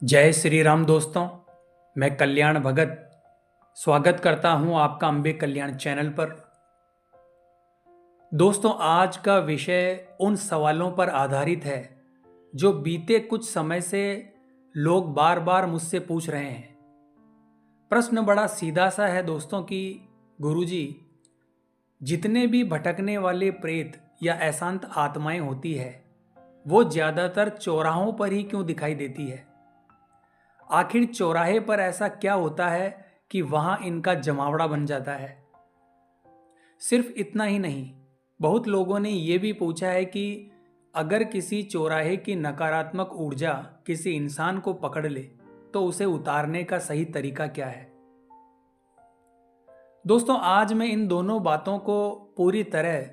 जय श्री राम दोस्तों। मैं कल्याण भगत स्वागत करता हूं आपका अम्बे कल्याण चैनल पर। दोस्तों, आज का विषय उन सवालों पर आधारित है जो बीते कुछ समय से लोग बार बार मुझसे पूछ रहे हैं। प्रश्न बड़ा सीधा सा है दोस्तों कि गुरुजी, जितने भी भटकने वाले प्रेत या अशांत आत्माएं होती है वो ज्यादातर चौराहों पर ही क्यों दिखाई देती है? आखिर चौराहे पर ऐसा क्या होता है कि वहां इनका जमावड़ा बन जाता है? सिर्फ इतना ही नहीं, बहुत लोगों ने यह भी पूछा है कि अगर किसी चौराहे की नकारात्मक ऊर्जा किसी इंसान को पकड़ ले तो उसे उतारने का सही तरीका क्या है? दोस्तों, आज मैं इन दोनों बातों को पूरी तरह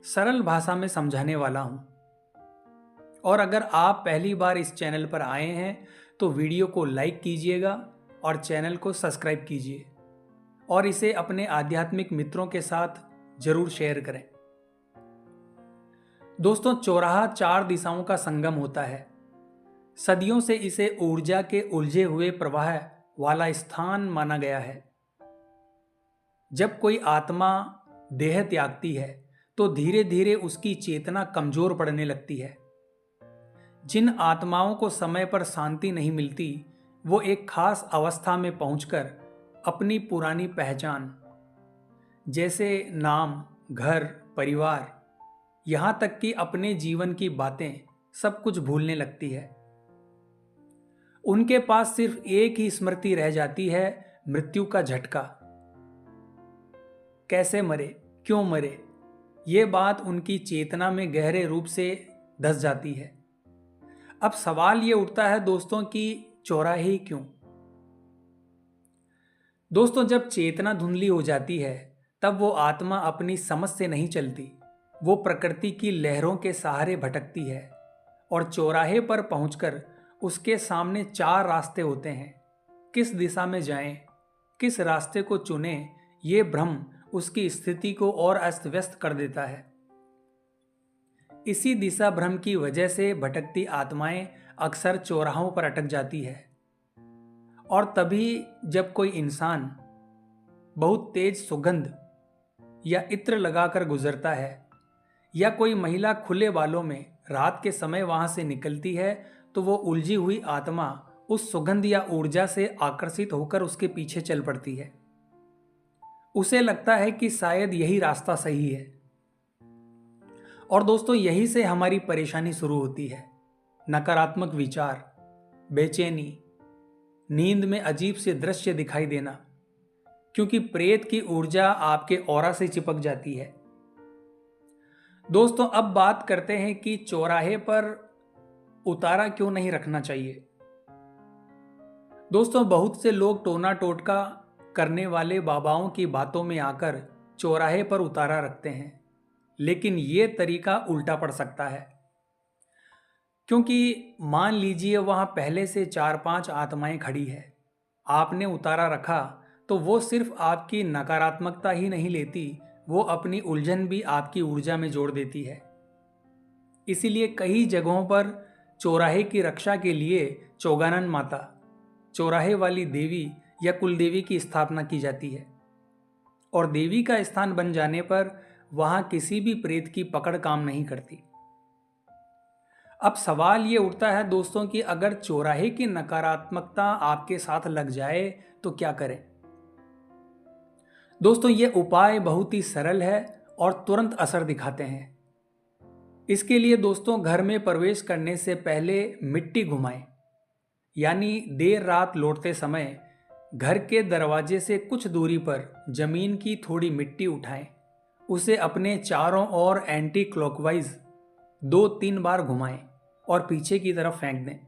सरल भाषा में समझाने वाला हूं। और अगर आप पहली बार इस चैनल पर आए हैं तो वीडियो को लाइक कीजिएगा और चैनल को सब्सक्राइब कीजिए और इसे अपने आध्यात्मिक मित्रों के साथ जरूर शेयर करें। दोस्तों, चौराहा चार दिशाओं का संगम होता है। सदियों से इसे ऊर्जा के उलझे हुए प्रवाह वाला स्थान माना गया है। जब कोई आत्मा देह त्यागती है तो धीरे धीरे उसकी चेतना कमजोर पड़ने लगती है। जिन आत्माओं को समय पर शांति नहीं मिलती वो एक खास अवस्था में पहुंचकर अपनी पुरानी पहचान जैसे नाम, घर, परिवार, यहां तक कि अपने जीवन की बातें सब कुछ भूलने लगती है। उनके पास सिर्फ एक ही स्मृति रह जाती है, मृत्यु का झटका। कैसे मरे, क्यों मरे, ये बात उनकी चेतना में गहरे रूप से धस जाती है। अब सवाल ये उठता है दोस्तों कि चौराहे क्यों? दोस्तों, जब चेतना धुंधली हो जाती है तब वो आत्मा अपनी समझ से नहीं चलती, वो प्रकृति की लहरों के सहारे भटकती है। और चौराहे पर पहुंचकर उसके सामने चार रास्ते होते हैं। किस दिशा में जाएं, किस रास्ते को चुनें, ये भ्रम उसकी स्थिति को और अस्त व्यस्त कर देता है। इसी दिशा भ्रम की वजह से भटकती आत्माएं अक्सर चौराहों पर अटक जाती है। और तभी जब कोई इंसान बहुत तेज सुगंध या इत्र लगाकर गुजरता है या कोई महिला खुले बालों में रात के समय वहां से निकलती है तो वो उलझी हुई आत्मा उस सुगंध या ऊर्जा से आकर्षित होकर उसके पीछे चल पड़ती है। उसे लगता है कि शायद यही रास्ता सही है। और दोस्तों, यही से हमारी परेशानी शुरू होती है। नकारात्मक विचार, बेचैनी, नींद में अजीब से दृश्य दिखाई देना, क्योंकि प्रेत की ऊर्जा आपके ऑरा से चिपक जाती है। दोस्तों, अब बात करते हैं कि चौराहे पर उतारा क्यों नहीं रखना चाहिए। दोस्तों, बहुत से लोग टोना टोटका करने वाले बाबाओं की बातों में आकर चौराहे पर उतारा रखते हैं, लेकिन यह तरीका उल्टा पड़ सकता है। क्योंकि मान लीजिए वहां पहले से 4-5 आत्माएं खड़ी है, आपने उतारा रखा तो वो सिर्फ आपकी नकारात्मकता ही नहीं लेती, वो अपनी उलझन भी आपकी ऊर्जा में जोड़ देती है। इसीलिए कई जगहों पर चौराहे की रक्षा के लिए चौगानन माता, चौराहे वाली देवी या कुलदेवी की स्थापना की जाती है। और देवी का स्थान बन जाने पर वहां किसी भी प्रेत की पकड़ काम नहीं करती। अब सवाल ये उठता है दोस्तों कि अगर चौराहे की नकारात्मकता आपके साथ लग जाए तो क्या करें? दोस्तों, ये उपाय बहुत ही सरल है और तुरंत असर दिखाते हैं। इसके लिए दोस्तों, घर में प्रवेश करने से पहले मिट्टी घुमाएं, यानी देर रात लौटते समय घर के दरवाजे से कुछ दूरी पर जमीन की थोड़ी मिट्टी उठाएं, उसे अपने चारों ओर एंटी क्लॉकवाइज 2-3 बार घुमाएं और पीछे की तरफ फेंक दें।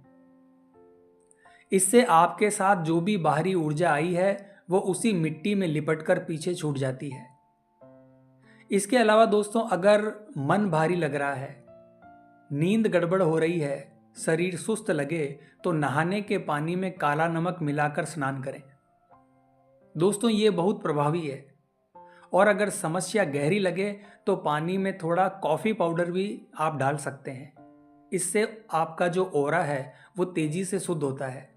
इससे आपके साथ जो भी बाहरी ऊर्जा आई है वो उसी मिट्टी में लिपटकर पीछे छूट जाती है। इसके अलावा दोस्तों, अगर मन भारी लग रहा है, नींद गड़बड़ हो रही है, शरीर सुस्त लगे तो नहाने के पानी में काला नमक मिलाकर स्नान करें। दोस्तों, ये बहुत प्रभावी है। और अगर समस्या गहरी लगे तो पानी में थोड़ा कॉफ़ी पाउडर भी आप डाल सकते हैं। इससे आपका जो ऑरा है वो तेजी से शुद्ध होता है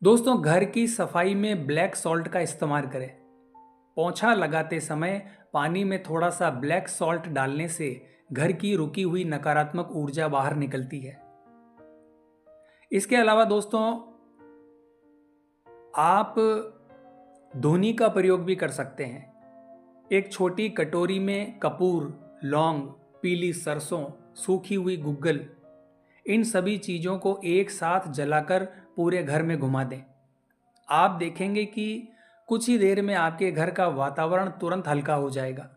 दोस्तों, घर की सफाई में ब्लैक सॉल्ट का इस्तेमाल करें। पोंछा लगाते समय पानी में थोड़ा सा ब्लैक सॉल्ट डालने से घर की रुकी हुई नकारात्मक ऊर्जा बाहर निकलती है। इसके अलावा दोस्तों, आप धुनी का प्रयोग भी कर सकते हैं। एक छोटी कटोरी में कपूर, लौंग, पीली सरसों, सूखी हुई गुग्गल, इन सभी चीज़ों को एक साथ जलाकर पूरे घर में घुमा दें। आप देखेंगे कि कुछ ही देर में आपके घर का वातावरण तुरंत हल्का हो जाएगा।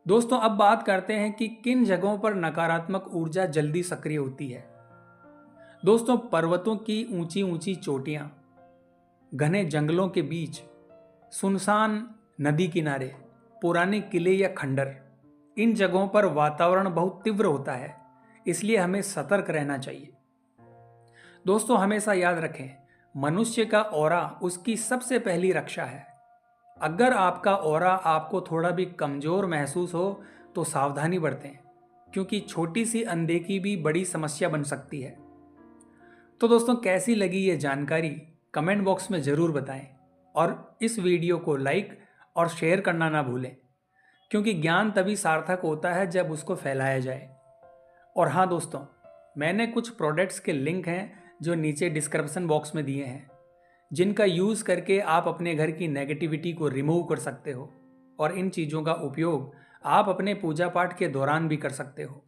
दोस्तों, अब बात करते हैं कि किन जगहों पर नकारात्मक ऊर्जा जल्दी सक्रिय होती है। दोस्तों, पर्वतों की ऊंची ऊंची चोटियां, घने जंगलों के बीच, सुनसान नदी किनारे, पुराने किले या खंडर, इन जगहों पर वातावरण बहुत तीव्र होता है, इसलिए हमें सतर्क रहना चाहिए। दोस्तों, हमेशा याद रखें, मनुष्य का ऑरा उसकी सबसे पहली रक्षा है। अगर आपका ऑरा आपको थोड़ा भी कमजोर महसूस हो तो सावधानी बरतें, क्योंकि छोटी सी अनदेखी भी बड़ी समस्या बन सकती है। तो दोस्तों, कैसी लगी ये जानकारी कमेंट बॉक्स में ज़रूर बताएं और इस वीडियो को लाइक और शेयर करना ना भूलें, क्योंकि ज्ञान तभी सार्थक होता है जब उसको फैलाया जाए। और हाँ दोस्तों, मैंने कुछ प्रोडक्ट्स के लिंक हैं जो नीचे डिस्क्रिप्शन बॉक्स में दिए हैं, जिनका यूज़ करके आप अपने घर की नेगेटिविटी को रिमूव कर सकते हो, और इन चीज़ों का उपयोग आप अपने पूजा पाठ के दौरान भी कर सकते हो।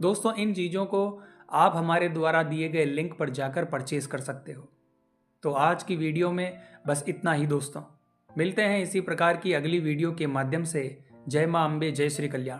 दोस्तों, इन चीज़ों को आप हमारे द्वारा दिए गए लिंक पर जाकर परचेज कर सकते हो। तो आज की वीडियो में बस इतना ही दोस्तों। मिलते हैं इसी प्रकार की अगली वीडियो के माध्यम से। जय मां अम्बे, जय श्री कल्याण।